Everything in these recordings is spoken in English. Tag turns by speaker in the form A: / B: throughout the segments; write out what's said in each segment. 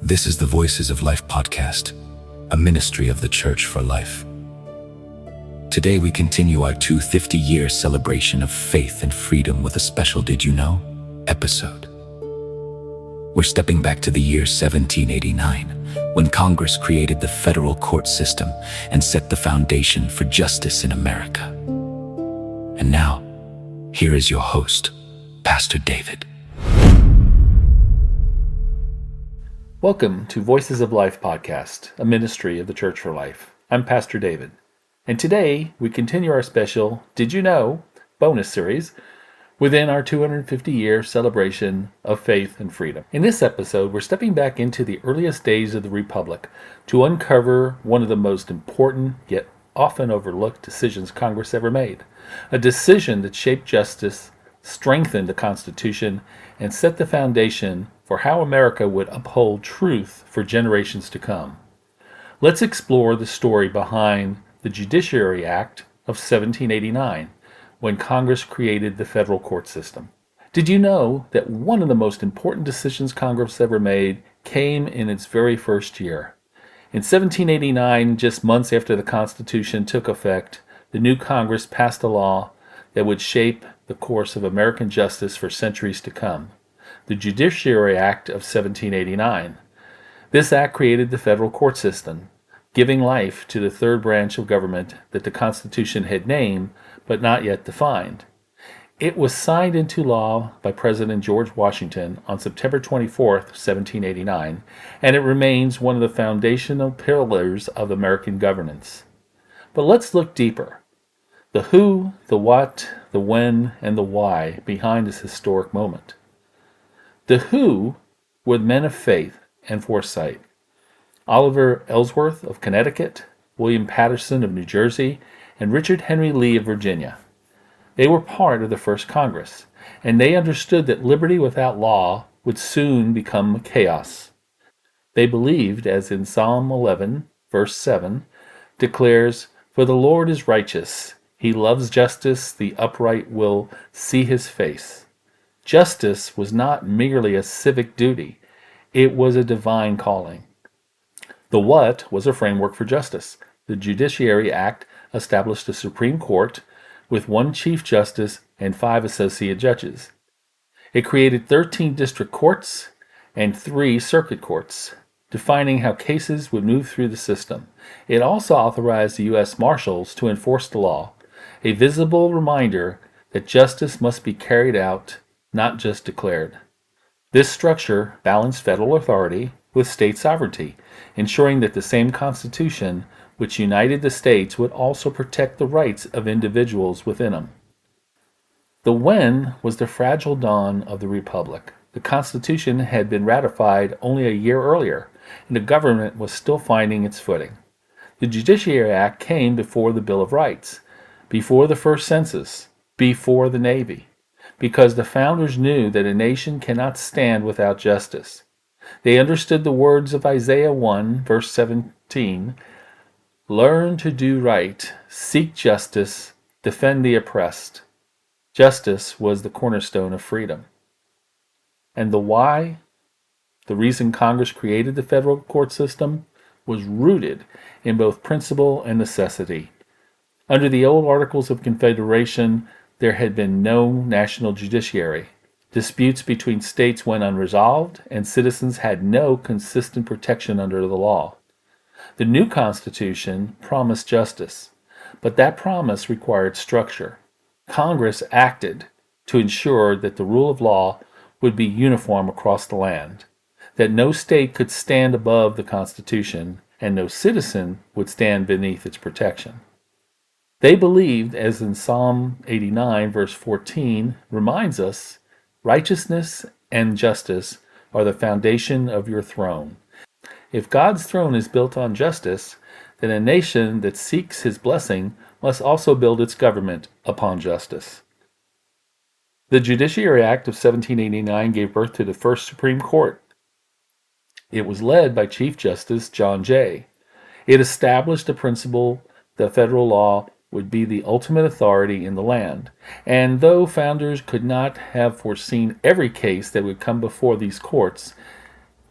A: This is the Voices of Life podcast, a ministry of the Church for Life. Today we continue our 250-year celebration of faith and freedom with a special Did You Know episode. We're stepping back to the year 1789, when Congress created the federal court system and set the foundation for justice in America. And now, here is your host, Pastor David.
B: Welcome to Voices of Life podcast, a ministry of the Church for Life. I'm Pastor David, and today we continue our special Did You Know bonus series within our 250-year celebration of faith and freedom. In this episode, we're stepping back into the earliest days of the Republic to uncover one of the most important yet often overlooked decisions Congress ever made, a decision that shaped justice, strengthened the Constitution, and set the foundation for how America would uphold truth for generations to come. Let's explore the story behind the Judiciary Act of 1789, when Congress created the federal court system. Did you know that one of the most important decisions Congress ever made came in its very first year? In 1789, just months after the Constitution took effect, the new Congress passed a law that would shape the course of American justice for centuries to come. The Judiciary Act of 1789. This act created the federal court system, giving life to the third branch of government that the Constitution had named but not yet defined. It was signed into law by President George Washington on September 24, 1789, and it remains one of the foundational pillars of American governance. But let's look deeper. The who, the what, the when, and the why behind this historic moment. The who were men of faith and foresight. Oliver Ellsworth of Connecticut, William Patterson of New Jersey, and Richard Henry Lee of Virginia. They were part of the first Congress, and they understood that liberty without law would soon become chaos. They believed, as in Psalm 11, verse 7, declares, "For the Lord is righteous, he loves justice, the upright will see his face." Justice was not merely a civic duty, it was a divine calling. The what was a framework for justice. The Judiciary Act established a Supreme Court with one Chief Justice and 5 associate judges. It created 13 district courts and 3 circuit courts, defining how cases would move through the system. It also authorized the U.S. Marshals to enforce the law, a visible reminder that justice must be carried out, not just declared. This structure balanced federal authority with state sovereignty, ensuring that the same Constitution which united the states would also protect the rights of individuals within them. The when was the fragile dawn of the Republic. The Constitution had been ratified only a year earlier, and the government was still finding its footing. The Judiciary Act came before the Bill of Rights, before the first census, before the Navy, because the founders knew that a nation cannot stand without justice. They understood the words of Isaiah 1, verse 17, "Learn to do right, seek justice, defend the oppressed." Justice was the cornerstone of freedom. And the why, the reason Congress created the federal court system, was rooted in both principle and necessity. Under the old Articles of Confederation, there had been no national judiciary. Disputes between states went unresolved, and citizens had no consistent protection under the law. The new Constitution promised justice, but that promise required structure. Congress acted to ensure that the rule of law would be uniform across the land, that no state could stand above the Constitution, and no citizen would stand beneath its protection. They believed, as in Psalm 89, verse 14, reminds us, "Righteousness and justice are the foundation of your throne." If God's throne is built on justice, then a nation that seeks his blessing must also build its government upon justice. The Judiciary Act of 1789 gave birth to the first Supreme Court. It was led by Chief Justice John Jay. It established the principle that federal law would be the ultimate authority in the land. And though founders could not have foreseen every case that would come before these courts,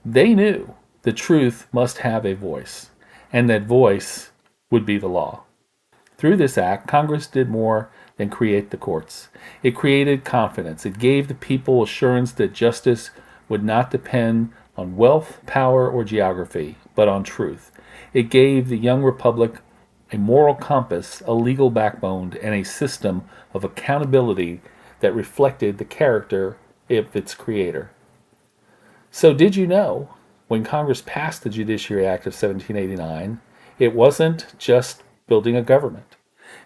B: they knew the truth must have a voice, and that voice would be the law. Through this act, Congress did more than create the courts. It created confidence. It gave the people assurance that justice would not depend on wealth, power, or geography, but on truth. It gave the young republic a moral compass, a legal backbone, and a system of accountability that reflected the character of its creator. So did you know, when Congress passed the Judiciary Act of 1789, it wasn't just building a government.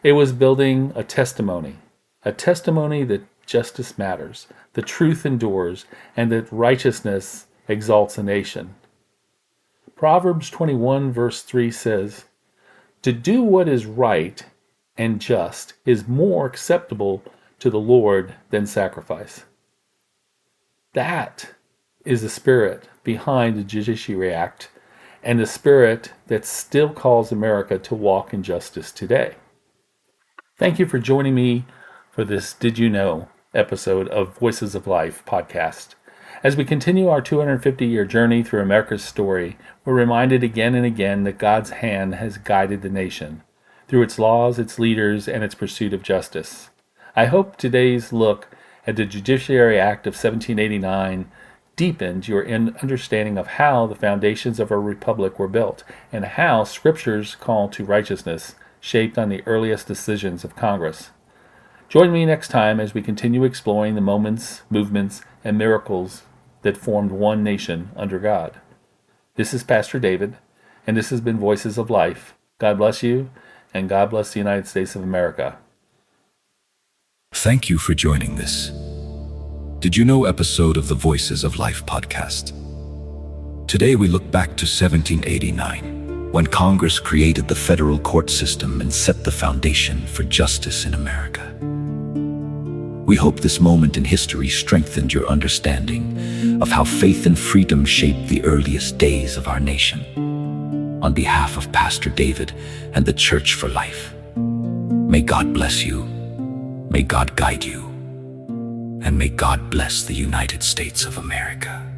B: It was building a testimony that justice matters, the truth endures, and that righteousness exalts a nation. Proverbs 21 verse 3 says, "To do what is right and just is more acceptable to the Lord than sacrifice." That is the spirit behind the Judiciary Act and the spirit that still calls America to walk in justice today. Thank you for joining me for this Did You Know episode of Voices of Life podcast. As we continue our 250-year journey through America's story, we're reminded again and again that God's hand has guided the nation through its laws, its leaders, and its pursuit of justice. I hope today's look at the Judiciary Act of 1789 deepened your understanding of how the foundations of our republic were built and how Scripture's call to righteousness shaped on the earliest decisions of Congress. Join me next time as we continue exploring the moments, movements, and miracles that formed one nation under God. This is Pastor David, and this has been Voices of Life. God bless you, and God bless the United States of America.
A: Thank you for joining this Did You Know episode of the Voices of Life podcast. Today we look back to 1789, when Congress created the federal court system and set the foundation for justice in America. We hope this moment in history strengthened your understanding of how faith and freedom shaped the earliest days of our nation. On behalf of Pastor David and the Church for Life, may God bless you, may God guide you, and may God bless the United States of America.